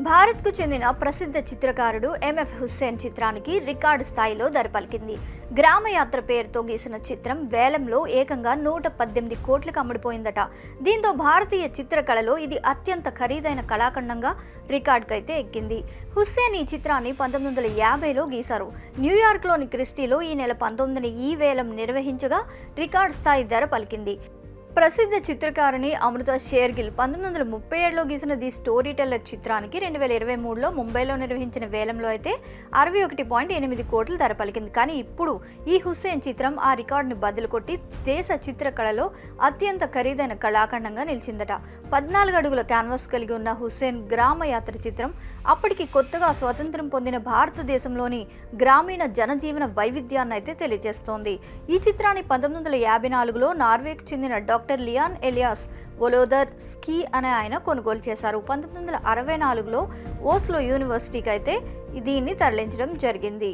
భారత్కు చెందిన ప్రసిద్ధ చిత్రకారుడు ఎంఎఫ్ హుస్సేన్ చిత్రానికి రికార్డు స్థాయిలో ధర పలికింది. గ్రామయాత్ర పేరుతో గీసిన చిత్రం వేలంలో ఏకంగా 118 కోట్లకు అమ్ముడుపోయిందట. దీంతో భారతీయ చిత్రకళలో ఇది అత్యంత ఖరీదైన కళాఖండంగా రికార్డుకైతే ఎక్కింది. హుస్సేన్ ఈ చిత్రాన్ని 1950లో గీశారు. న్యూయార్క్లోని క్రిస్టీలో ఈ నెల 19న ఈ వేలం నిర్వహించగా రికార్డు స్థాయి ధర పలికింది. ప్రసిద్ధ చిత్రకారిణి అమృత షేర్గిల్ 1937లో గీసిన ది స్టోరీ టెల్లర్ చిత్రానికి 2023లో ముంబైలో నిర్వహించిన వేలంలో అయితే 61.8 కోట్ల ధర పలికింది. కానీ ఇప్పుడు ఈ హుస్సేన్ చిత్రం ఆ రికార్డుని బదులు కొట్టి దేశ చిత్రకళలో అత్యంత ఖరీదైన కళాఖండంగా నిలిచిందట. 14 అడుగుల క్యాన్వాస్ కలిగి ఉన్న హుస్సేన్ గ్రామయాత్ర చిత్రం అప్పటికి కొత్తగా స్వతంత్రం పొందిన భారతదేశంలోని గ్రామీణ జనజీవన వైవిధ్యాన్ని అయితే తెలియజేస్తోంది. ఈ చిత్రాన్ని 1954లో నార్వేకు చెందిన డాక్టర్ లియాన్ ఎలియాస్ వోలోదర్ స్కీ అనే ఆయన కొనుగోలు చేశారు. 1964లో ఓస్లో యూనివర్సిటీకి అయితే దీన్ని తరలించడం జరిగింది.